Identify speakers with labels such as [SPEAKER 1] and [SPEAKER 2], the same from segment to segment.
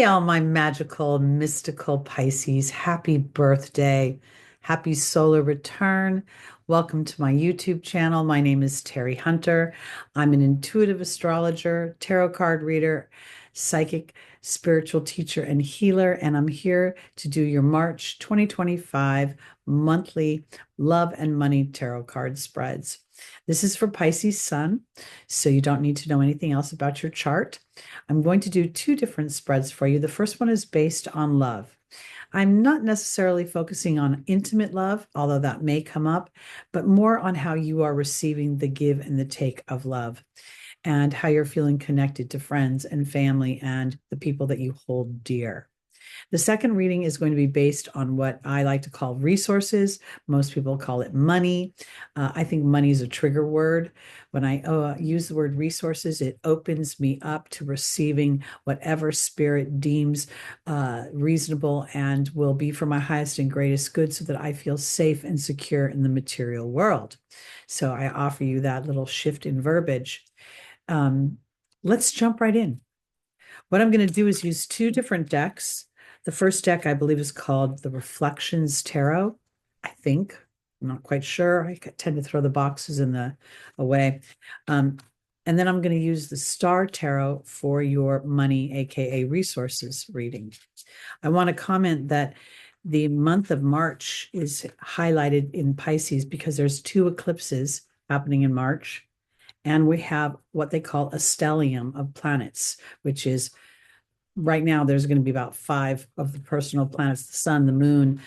[SPEAKER 1] Hey, all my magical, mystical Pisces. Happy birthday. Happy solar return. Welcome to my YouTube channel. My name is Teri Hunter. I'm an intuitive astrologer, tarot card reader, psychic, spiritual teacher, and healer. And I'm here to do your March 2025 monthly love and money tarot card spreads. This is for Pisces Sun, so you don't need to know anything else about your chart. I'm going to do two different spreads for you. The first one is based on love. I'm not necessarily focusing on intimate love, although that may come up, but more on how you are receiving the give and the take of love and how you're feeling connected to friends and family and the people that you hold dear. The second reading is going to be based on what I like to call resources. Most people call it money. I think money is a trigger word. When I use the word resources, it opens me up to receiving whatever spirit deems reasonable and will be for my highest and greatest good so that I feel safe and secure in the material world. So I offer you that little shift in verbiage. Let's jump right in. What I'm going to do is use two different decks. The first deck, I believe, is called the Reflections Tarot, I think. I'm not quite sure. I tend to throw the boxes away. And then I'm going to use the Star Tarot for your money, aka resources reading. I want to comment that the month of March is highlighted in Pisces because there's two eclipses happening in March. And we have what they call a stellium of planets, which is right now there's going to be about 5 of the personal planets: the sun, the moon,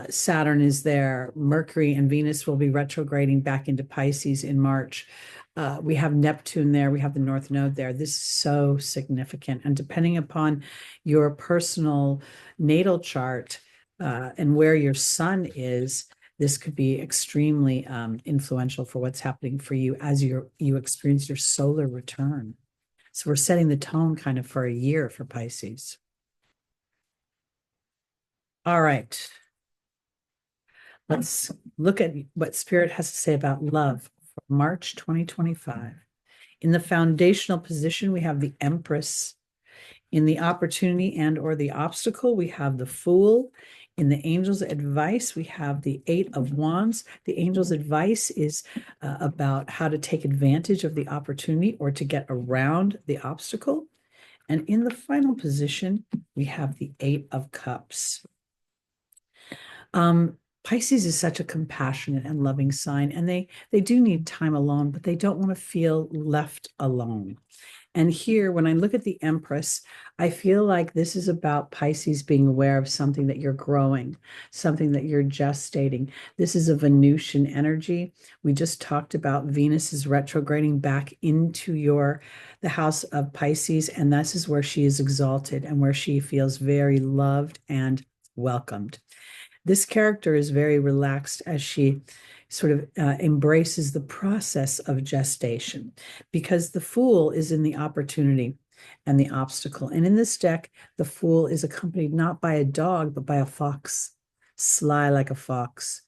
[SPEAKER 1] Saturn is there, Mercury and Venus will be retrograding back into Pisces in March. We have Neptune there, we have the North Node there. This is so significant, and depending upon your personal natal chart and where your sun is, this could be extremely influential for what's happening for you as you experience your solar return. So we're setting the tone kind of for a year for Pisces. All right. Let's look at what Spirit has to say about love for March 2025. In the foundational position, we have the Empress. In the opportunity and or the obstacle, we have the Fool. In the angel's advice, we have the 8 of Wands. The angel's advice is about how to take advantage of the opportunity or to get around the obstacle. And in the final position, we have the 8 of Cups. Pisces is such a compassionate and loving sign, and they do need time alone, but they don't want to feel left alone. And here, when I look at the Empress, I feel like this is about Pisces being aware of something that you're growing, something that you're gestating. This is a Venusian energy. We just talked about Venus is retrograding back into the house of Pisces, and this is where she is exalted and where she feels very loved and welcomed. This character is very relaxed as she sort of embraces the process of gestation, because the Fool is in the opportunity and the obstacle. And in this deck, the Fool is accompanied not by a dog, but by a fox, sly like a fox.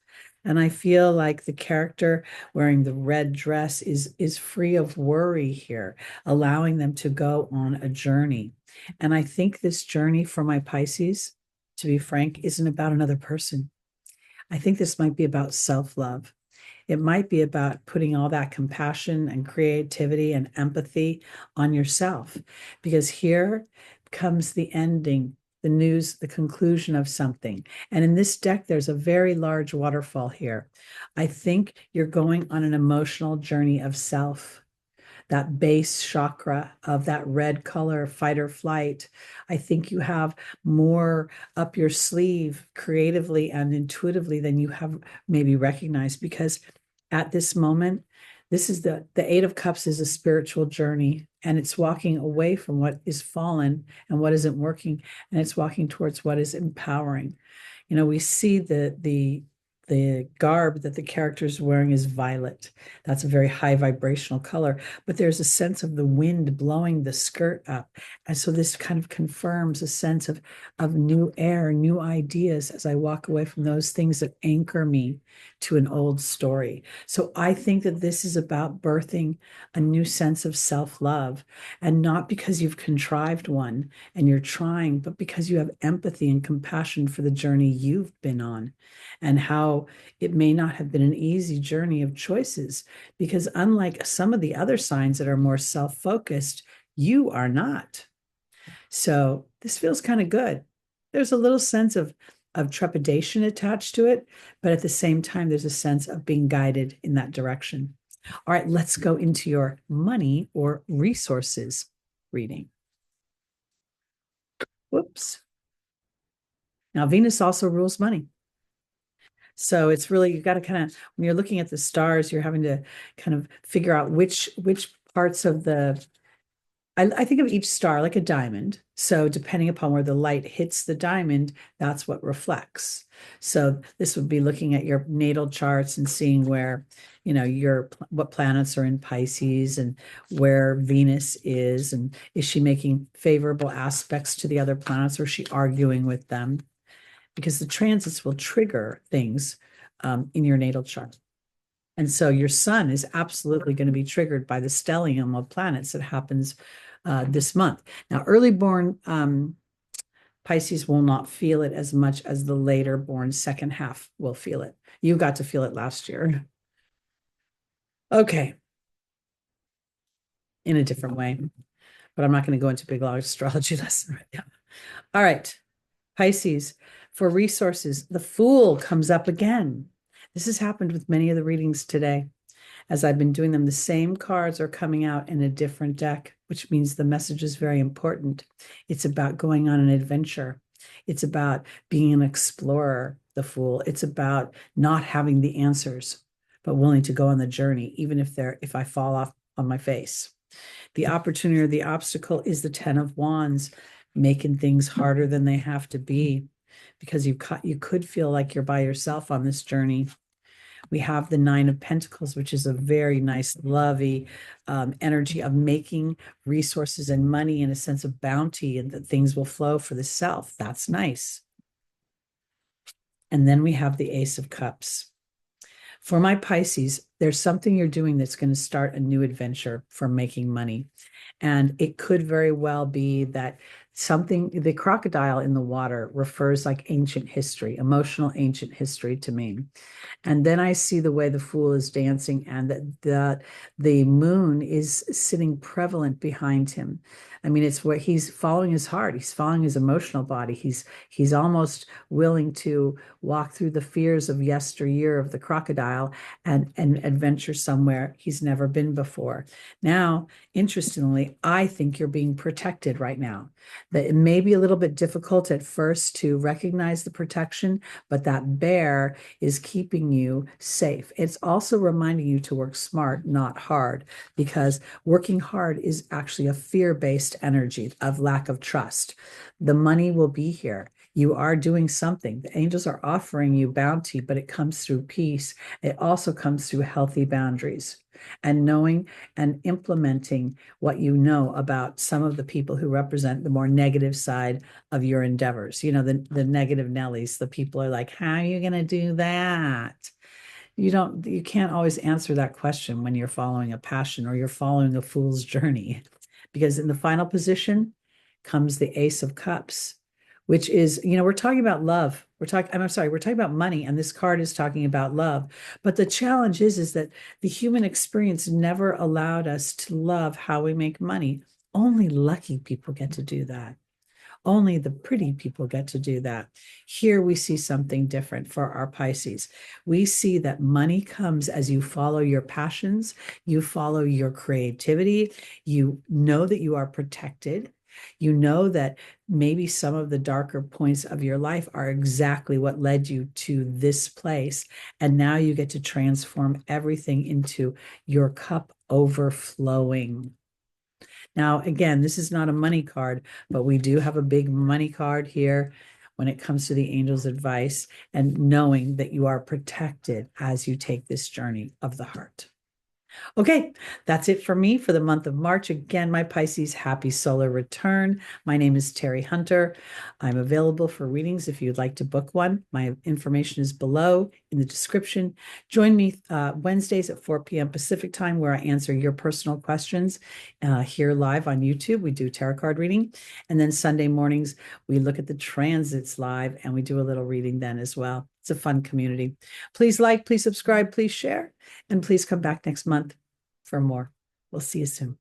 [SPEAKER 1] And I feel like the character wearing the red dress is free of worry here, allowing them to go on a journey. And I think this journey for my Pisces, to be frank, isn't about another person. I think this might be about self-love. It might be about putting all that compassion and creativity and empathy on yourself, because here comes the ending, the news, the conclusion of something. And in this deck, there's a very large waterfall here. I think you're going on an emotional journey of self. That base chakra of that red color, fight or flight. I think you have more up your sleeve creatively and intuitively than you have maybe recognized, because at this moment, this is the 8 of Cups is a spiritual journey, and it's walking away from what is fallen and what isn't working, and it's walking towards what is empowering. You know, we see the garb that the character is wearing is violet. That's a very high vibrational color, but there's a sense of the wind blowing the skirt up. And so this kind of confirms a sense of new air, new ideas as I walk away from those things that anchor me to an old story. So I think that this is about birthing a new sense of self-love, and not because you've contrived one and you're trying, but because you have empathy and compassion for the journey you've been on, and how it may not have been an easy journey of choices, because unlike some of the other signs that are more self-focused, you are not. So this feels kind of good. There's a little sense of trepidation attached to it, but at the same time, there's a sense of being guided in that direction. All right, let's go into your money or resources reading. Whoops. Now, Venus also rules money. So it's really, you've got to kind of, when you're looking at the stars, you're having to kind of figure out which parts of the, I think of each star like a diamond. So depending upon where the light hits the diamond, that's what reflects. So this would be looking at your natal charts and seeing where, what planets are in Pisces and where Venus is, and is she making favorable aspects to the other planets, or is she arguing with them? Because the transits will trigger things in your natal chart. And so your sun is absolutely going to be triggered by the stellium of planets that happens this month. Now, early born Pisces will not feel it as much as the later born second half will feel it. You got to feel it last year. Okay. In a different way. But I'm not going to go into a big long astrology lesson right now. All right. Pisces, for resources, the Fool comes up again. This has happened with many of the readings today. As I've been doing them, the same cards are coming out in a different deck, which means the message is very important. It's about going on an adventure. It's about being an explorer, the Fool. It's about not having the answers, but willing to go on the journey, even if I fall off on my face. The opportunity or the obstacle is the Ten of Wands, making things harder than they have to be, because you could feel like you're by yourself on this journey. We have the Nine of Pentacles, which is a very nice, lovey energy of making resources and money and a sense of bounty, and that things will flow for the self. That's nice. And then we have the Ace of Cups. For my Pisces, there's something you're doing that's going to start a new adventure for making money. And it could very well be that the crocodile in the water refers like ancient history, emotional ancient history to me. And then I see the way the Fool is dancing, and that the moon is sitting prevalent behind him. I mean, it's where he's following his heart. He's following his emotional body. He's almost willing to walk through the fears of yesteryear of the crocodile and adventure somewhere he's never been before. Now, interestingly, I think you're being protected right now. That it may be a little bit difficult at first to recognize the protection, but that bear is keeping you safe. It's also reminding you to work smart, not hard, because working hard is actually a fear-based energy of lack of trust. The money will be here. You are doing something. The angels are offering you bounty, but it comes through peace. It also comes through healthy boundaries and knowing and implementing what you know about some of the people who represent the more negative side of your endeavors. The negative Nellies, the people are like, how are you going to do that? You can't always answer that question when you're following a passion or you're following a fool's journey, because in the final position comes the Ace of Cups, which is, we're talking about love. We're talking about money, and this card is talking about love. But the challenge is that the human experience never allowed us to love how we make money. Only lucky people get to do that. Only the pretty people get to do that. Here we see something different for our Pisces. We see that money comes as you follow your passions, you follow your creativity, you know that you are protected. You know that maybe some of the darker points of your life are exactly what led you to this place. And now you get to transform everything into your cup overflowing. Now, again, this is not a money card, but we do have a big money card here when it comes to the angel's advice and knowing that you are protected as you take this journey of the heart. Okay, that's it for me for the month of March. Again, my Pisces, happy solar return. My name is Teri Hunter. I'm available for readings if you'd like to book one. My information is below in the description. Join me Wednesdays at 4 p.m. Pacific time, where I answer your personal questions here live on YouTube. We do tarot card reading. And then Sunday mornings, we look at the transits live and we do a little reading then as well. It's a fun community. Please like, please subscribe, please share, and please come back next month for more. We'll see you soon.